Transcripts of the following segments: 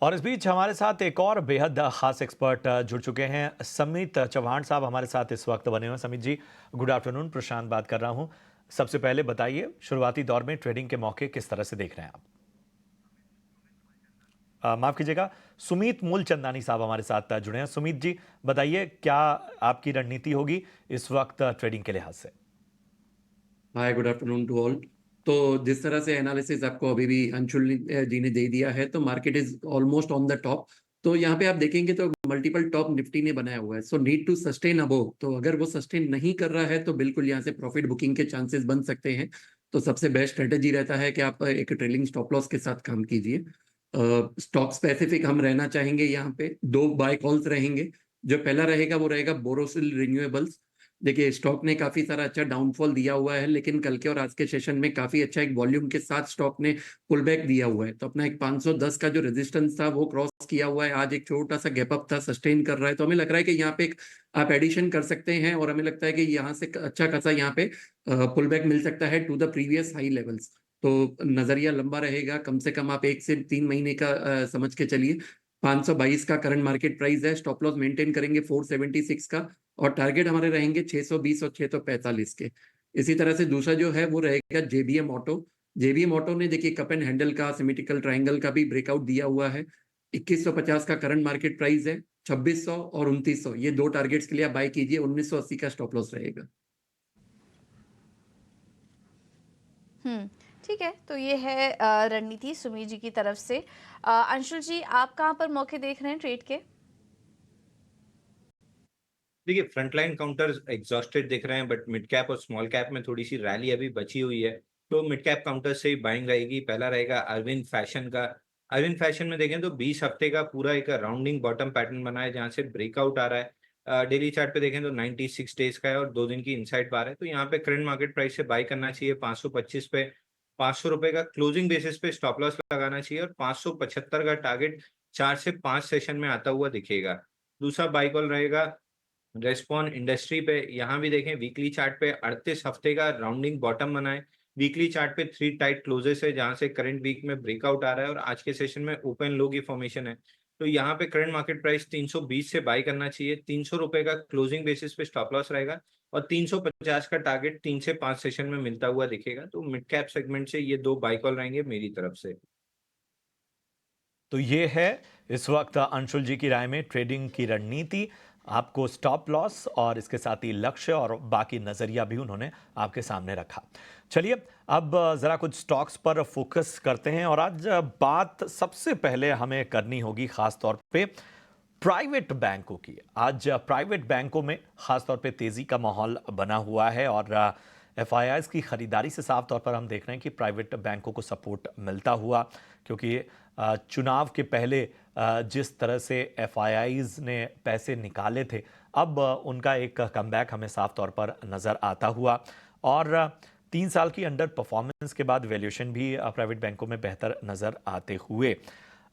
और इस बीच हमारे साथ एक और बेहद खास एक्सपर्ट जुड़ चुके हैं। समित चौहान साहब हमारे साथ इस वक्त बने हुए हैं। समित जी, गुड आफ्टरनून। प्रशांत बात कर रहा हूं। सबसे पहले बताइए, शुरुआती दौर में ट्रेडिंग के मौके किस तरह से देख रहे हैं आप? माफ कीजिएगा, सुमीत मूलचंदानी साहब हमारे साथ जुड़े हैं। सुमीत जी, बताइए क्या आपकी रणनीति होगी इस वक्त ट्रेडिंग के लिहाज से? हाय, गुड आफ्टरनून टू ऑल। तो जिस तरह से एनालिसिस आपको अभी भी अंशुल जी ने दे दिया है, तो market is almost on the top. तो यहाँ पे आप देखेंगे तो मल्टीपल टॉप निफ्टी ने बनाया हुआ है, so need to sustain above. तो अगर वो सस्टेन नहीं कर रहा है तो बिल्कुल यहाँ से प्रॉफिट बुकिंग के चांसेस बन सकते हैं। तो सबसे बेस्ट स्ट्रेटेजी रहता है कि आप एक ट्रेलिंग स्टॉप लॉस के साथ काम कीजिए। स्टॉक स्पेसिफिक हम रहना चाहेंगे, यहाँ पे दो बाय कॉल्स रहेंगे। जो पहला रहेगा वो रहेगा बोरोसिल रिन्यूएबल्स। देखिए, स्टॉक ने काफी सारा अच्छा डाउनफॉल दिया हुआ है, लेकिन कल के और आज के सेशन में काफी अच्छा एक वॉल्यूम के साथ स्टॉक ने पुल बैक दिया हुआ है। तो अपना एक 510 का जो रेजिस्टेंस था वो क्रॉस किया हुआ है। आज एक छोटा सा गैप अप था, सस्टेन कर रहा है। तो हमें लग रहा है कि यहाँ पे एक आप एडिशन कर सकते हैं, और हमें लगता है कि यहाँ से अच्छा खासा यहाँ पे पुल बैक मिल सकता है to the previous high levels. तो नजरिया लंबा रहेगा, कम से कम आप 1 से 3 महीने का समझ के चलिए। 522 का करंट मार्केट प्राइस है, स्टॉप लॉस मेंटेन करेंगे 476 का, और टारगेट हमारे रहेंगे 620 और 645 के। इसी तरह से दूसरा जो है वो रहेगा जेबीएम ऑटो। जेबीएम ऑटो ने देखिए कप एंड हैंडल का, सिमेट्रिकल ट्रायंगल का भी ब्रेकआउट दिया हुआ है। 2150 का करंट मार्केट प्राइस है, 2600 और 2900 ये दो टारगेट्स के लिए आप बाय कीजिए। 1980 का स्टॉप लॉस रहेगा। हुँ, ठीक है। तो ये है रणनीति सुमीत जी की तरफ से। अंशुल जी, आप कहाँ पर मौके देख रहे हैं ट्रेड के? देखिए, फ्रंटलाइन काउंटर्स एग्जॉस्टेड दिख रहे हैं, बट मिड कैप और स्मॉल कैप में थोड़ी सी रैली अभी बची हुई है। तो मिड कैप काउंटर से ही बाइंग रहेगी। पहला रहेगा अरविंद फैशन का। अरविंद फैशन में देखें तो 20 हफ्ते का पूरा एक राउंडिंग बॉटम पैटर्न बना है, जहां से ब्रेकआउट आ रहा है। डेली चार्ट पे देखें तो 96 डेज का है और 2 दिन की इनसाइड बार है। तो यहाँ पे करंट मार्केट प्राइस से बाई करना चाहिए 525 पे। 500 रुपए का क्लोजिंग बेसिस पे स्टॉप लॉस लगाना चाहिए, और 575 का टारगेट 4 से 5 सेशन में आता हुआ दिखेगा। दूसरा बाई कॉल रहेगा रेस्पॉन इंडस्ट्री पे। यहाँ भी देखें, वीकली चार्ट पे 38 हफ्ते का राउंडिंग बॉटम बना है। वीकली चार्ट पे 3 टाइट क्लोजेस है, जहां से करंट वीक में ब्रेकआउट आ रहा है और आज के सेशन में ओपन लो की फॉर्मेशन है। तो यहाँ पे करंट मार्केट प्राइस 320 से बाई करना चाहिए। 300 रुपए का क्लोजिंग बेसिस पे स्टॉप लॉस रहेगा, और 350 का टारगेट 3 से 5 सेशन में मिलता हुआ दिखेगा। तो मिड कैप सेगमेंट से ये दो बाई कॉल रहेंगे मेरी तरफ से। तो ये है इस वक्त अंशुल जी की राय में ट्रेडिंग की रणनीति। आपको स्टॉप लॉस और इसके साथ ही लक्ष्य और बाकी नजरिया भी उन्होंने आपके सामने रखा। चलिए, अब जरा कुछ स्टॉक्स पर फोकस करते हैं। और आज बात सबसे पहले हमें करनी होगी खास तौर पे प्राइवेट बैंकों की। आज प्राइवेट बैंकों में खासतौर पे तेजी का माहौल बना हुआ है, और एफआईआईज की खरीदारी से साफ तौर पर हम देख रहे हैं कि प्राइवेट बैंकों को सपोर्ट मिलता हुआ। क्योंकि चुनाव के पहले जिस तरह से एफआईआईज ने पैसे निकाले थे, अब उनका एक कमबैक हमें साफ तौर पर नजर आता हुआ। और 3 साल की अंडर परफॉर्मेंस के बाद वैल्यूएशन भी प्राइवेट बैंकों में बेहतर नजर आते हुए।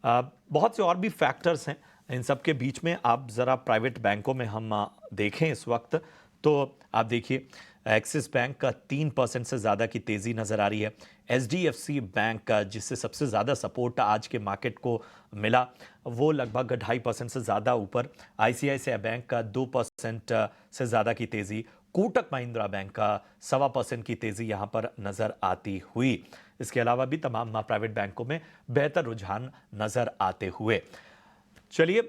बहुत से और भी फैक्टर्स हैं। इन सब के बीच में आप ज़रा प्राइवेट बैंकों में हम देखें इस वक्त, तो आप देखिए एक्सिस बैंक का 3% से ज़्यादा की तेज़ी नज़र आ रही है। एचडीएफसी बैंक का, जिससे सबसे ज़्यादा सपोर्ट आज के मार्केट को मिला, वो लगभग 2.5% से ज़्यादा ऊपर। आईसीआईसीआई बैंक का 2% से ज़्यादा की तेज़ी। कोटक महिंद्रा बैंक का 1.25% की तेज़ी यहाँ पर नज़र आती हुई। इसके अलावा भी तमाम प्राइवेट बैंकों में बेहतर रुझान नज़र आते हुए। चलिए,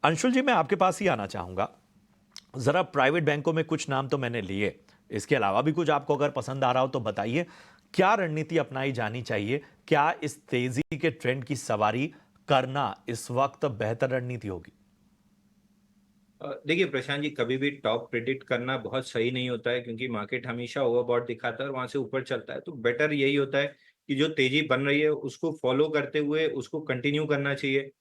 अंशुल जी, मैं आपके पास ही आना चाहूंगा। जरा प्राइवेट बैंकों में कुछ नाम तो मैंने लिए, इसके अलावा भी कुछ आपको अगर पसंद आ रहा हो तो बताइए। क्या रणनीति अपनाई जानी चाहिए? क्या इस तेजी के ट्रेंड की सवारी करना इस वक्त बेहतर रणनीति होगी? देखिए प्रशांत जी, कभी भी टॉप प्रिडिक्ट करना बहुत सही नहीं होता है, क्योंकि मार्केट हमेशा ओवरबॉट दिखाता है और वहां से ऊपर चलता है। तो बेटर यही होता है कि जो तेजी बन रही है उसको फॉलो करते हुए उसको कंटिन्यू करना चाहिए।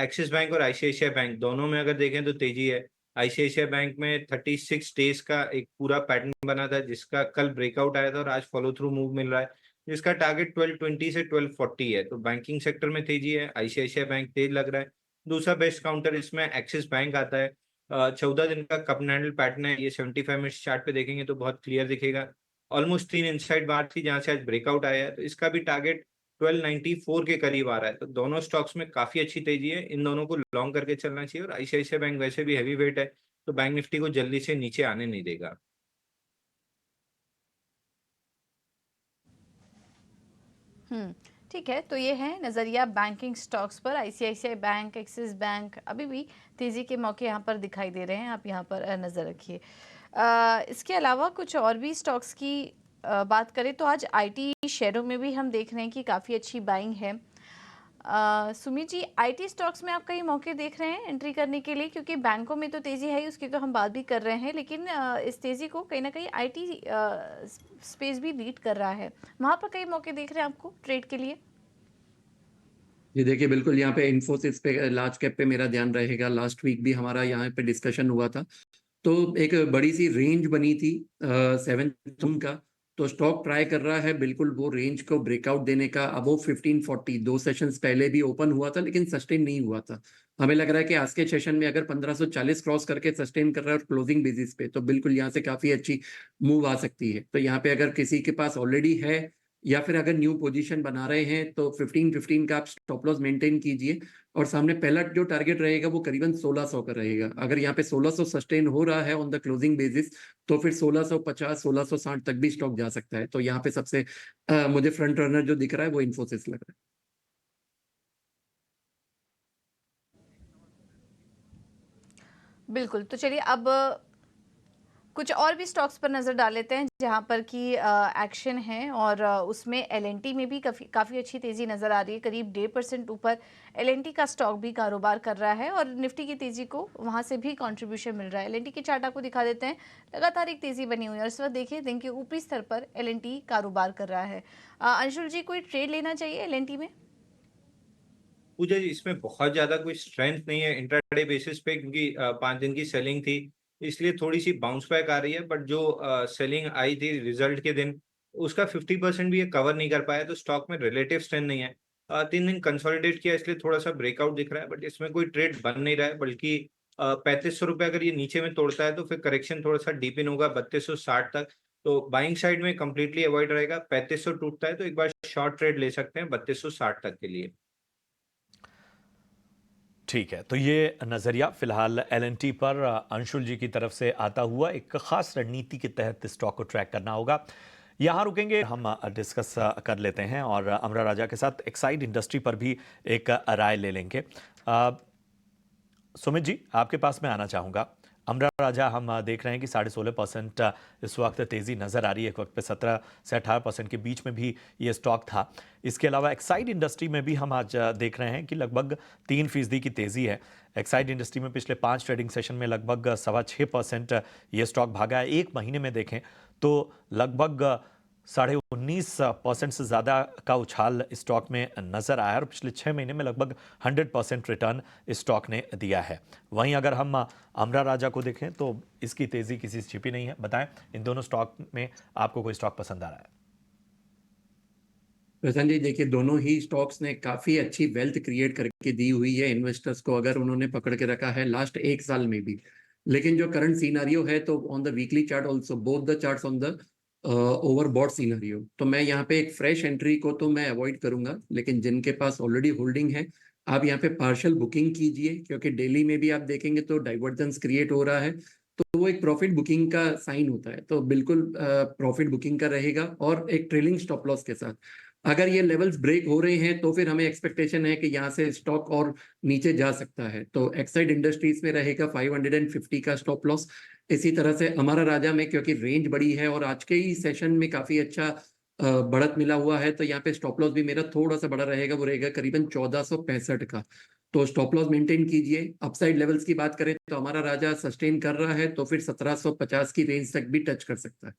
एक्सिस बैंक और आईसीआईसीआई बैंक दोनों में अगर देखें तो तेजी है। आईसीआईसीआई बैंक में 36 डेज का एक पूरा पैटर्न बना था, जिसका कल ब्रेकआउट आया था और आज फॉलो थ्रू मूव मिल रहा है, जिसका टारगेट 1220 से 1240 है। तो बैंकिंग सेक्टर में तेजी है, आईसीआईसीआई बैंक तेज लग रहा है। दूसरा बेस्ट काउंटर इसमें एक्सिस बैंक आता है। 14 दिन का कप एंड हैंडल पैटर्न है, ये 75 मिनट्स चार्ट पे देखेंगे तो बहुत क्लियर दिखेगा। ऑलमोस्ट 3 इनसाइड बार थी, जहां से आज ब्रेकआउट आया है। तो इसका भी टारगेट 1294 के करीब आ रहा है, तो दोनों स्टॉक्स में काफी अच्छी तेजी है। इन दोनों को लॉन्ग करके चलना चाहिए और आईसीआईसीआई बैंक वैसे भी हैवी वेट है, तो बैंक निफ्टी को जल्दी से नीचे आने नहीं देगा। हम्म, ठीक है, तो ये है नज़रिया बैंकिंग स्टॉक्स पर। आईसीआईसीआई बैंक, एक्सिस बैंक अभी भी तेज़ी के मौके यहाँ पर दिखाई दे रहे हैं, आप यहाँ पर नज़र रखिए। इसके अलावा कुछ और भी स्टॉक्स की बात करें तो आज आईटी शेयरों में भी हम देख रहे हैं कि काफ़ी अच्छी बाइंग है। सुमित जी, आईटी स्टॉक्स में आप कई मौके देख रहे हैं एंट्री करने के लिए, क्योंकि बैंकों में तो तेज़ी है ही, उसकी तो हम बात भी कर रहे हैं, लेकिन इस तेज़ी को कहीं ना कहीं आईटी स्पेस भी लीड कर रहा है, वहाँ पर कई मौके देख रहे हैं आपको ट्रेड के लिए। जी देखिए, बिल्कुल यहाँ पे इन्फोसिस पे लार्ज कैप पे मेरा ध्यान रहेगा। लास्ट वीक भी हमारा यहाँ पे डिस्कशन हुआ था, तो एक बड़ी सी रेंज बनी थी 7 जून का। तो स्टॉक ट्राई कर रहा है बिल्कुल वो रेंज को ब्रेकआउट देने का। अबोव 1540 दो सेशंस पहले भी ओपन हुआ था, लेकिन सस्टेन नहीं हुआ था। हमें लग रहा है कि आज के सेशन में अगर 1540 क्रॉस करके सस्टेन कर रहा है और क्लोजिंग बेसिस पे, तो बिल्कुल यहाँ से काफी अच्छी मूव आ सकती है। तो यहाँ पे अगर किसी के पास ऑलरेडी है या फिर अगर न्यू पोजीशन बना रहे हैं, तो 1515 का आप स्टॉप लॉस मेंटेन कीजिए। और सामने पहला जो टारगेट रहेगा वो करीबन 1600 का रहेगा। अगर यहाँ पे 1600 सस्टेन हो रहा है ऑन द क्लोजिंग बेसिस, तो फिर 1650 1660 तक भी स्टॉक जा सकता है। तो यहाँ पे सबसे मुझे फ्रंट रनर जो दिख रहा है वो इन्फोसिस लग रहा है। बिल्कुल, तो चलिए अब कुछ और भी स्टॉक्स पर नज़र डाल लेते हैं जहां पर कि एक्शन है, और उसमें एलएनटी में भी काफ़ी अच्छी तेज़ी नज़र आ रही है। करीब 1.5% ऊपर एलएनटी का स्टॉक भी कारोबार कर रहा है, और निफ्टी की तेज़ी को वहां से भी कंट्रीब्यूशन मिल रहा है। एलएनटी के चार्ट आपको दिखा देते हैं, लगातार एक तेज़ी बनी हुई है और इस वक्त देखिए दिन के ऊपरी स्तर पर एलएनटी कारोबार कर रहा है। अंशुल जी, कोई ट्रेड लेना चाहिए एलएनटी में? पूजा जी, इसमें बहुत ज्यादा कोई स्ट्रेंथ नहीं है इंट्राडे बेसिस पे, क्योंकि 5 दिन की सेलिंग थी, इसलिए थोड़ी सी बाउंस बैक आ रही है। बट जो सेलिंग आई थी रिजल्ट के दिन, उसका 50% भी ये कवर नहीं कर पाया, तो स्टॉक में रिलेटिव स्ट्रेंथ नहीं है। 3 दिन कंसोलिडेट किया, इसलिए थोड़ा सा ब्रेकआउट दिख रहा है, बट इसमें कोई ट्रेड बन नहीं रहा है। बल्कि 3500 रुपये अगर ये नीचे में तोड़ता है, तो फिर करेक्शन थोड़ा सा डीप इन होगा 3260 तक। तो बाइंग साइड में कंप्लीटली अवॉइड रहेगा। 3500 टूटता है तो एक बार शॉर्ट ट्रेड ले सकते हैं 3260 तक के लिए। ठीक है, तो ये नज़रिया फिलहाल एलएनटी पर अंशुल जी की तरफ से आता हुआ एक खास रणनीति के तहत स्टॉक को ट्रैक करना होगा। यहाँ रुकेंगे, हम डिस्कस कर लेते हैं और अमरा राजा के साथ एक्साइड इंडस्ट्री पर भी एक राय ले लेंगे। सुमित जी, आपके पास मैं आना चाहूँगा। अमरा राजा, हम देख रहे हैं कि 16.5% इस वक्त तेज़ी नज़र आ रही है। एक वक्त पे 17 से 18% के बीच में भी ये स्टॉक था। इसके अलावा एक्साइड इंडस्ट्री में भी हम आज देख रहे हैं कि लगभग 3% की तेज़ी है। एक्साइड इंडस्ट्री में पिछले 5 ट्रेडिंग सेशन में लगभग 6.25% ये स्टॉक भागा है। एक महीने में देखें तो लगभग 19.5% से ज़्यादा का उछाल स्टॉक में नज़र आया, और पिछले 6 महीने में लगभग 100% रिटर्न स्टॉक ने दिया है। वहीं अगर हम अमरा राजा को देखें तो इसकी तेज़ी किसी से छिपी नहीं है। बताएं, इन दोनों स्टॉक में आपको कोई स्टॉक पसंद आ रहा है? प्रशांत जी देखिए, दोनों ही स्टॉक्स ने काफी अच्छी वेल्थ क्रिएट करके दी हुई है इन्वेस्टर्स को, अगर उन्होंने पकड़ के रखा है लास्ट 1 साल में भी। लेकिन जो करंट सीनारियो है, तो on the weekly chart also both the charts on the overbought scenario, तो मैं यहाँ पे एक फ्रेश एंट्री को तो मैं अवॉइड करूंगा। लेकिन जिनके पास ऑलरेडी होल्डिंग है, आप यहाँ पे पार्शियल बुकिंग कीजिए, क्योंकि डेली में भी आप देखेंगे तो डाइवर्जेंस क्रिएट हो रहा है, तो वो एक प्रॉफिट बुकिंग का साइन होता है। तो बिल्कुल प्रॉफिट बुकिंग का रहेगा, और एक ट्रेलिंग स्टॉप लॉस के साथ। अगर ये लेवल्स ब्रेक हो रहे हैं, तो फिर हमें एक्सपेक्टेशन है कि यहाँ से स्टॉक और नीचे जा सकता है। तो एक्साइड इंडस्ट्रीज में रहेगा 550 का स्टॉप लॉस। इसी तरह से हमारा राजा में, क्योंकि रेंज बड़ी है और आज के ही सेशन में काफी अच्छा बढ़त मिला हुआ है, तो यहाँ पे स्टॉप लॉस भी मेरा थोड़ा सा बड़ा रहेगा, वो रहेगा करीबन 1465 का। तो स्टॉप लॉस मेंटेन कीजिए। अपसाइड लेवल्स की बात करें तो हमारा राजा सस्टेन कर रहा है, तो फिर 1750 की रेंज तक भी टच कर सकता है।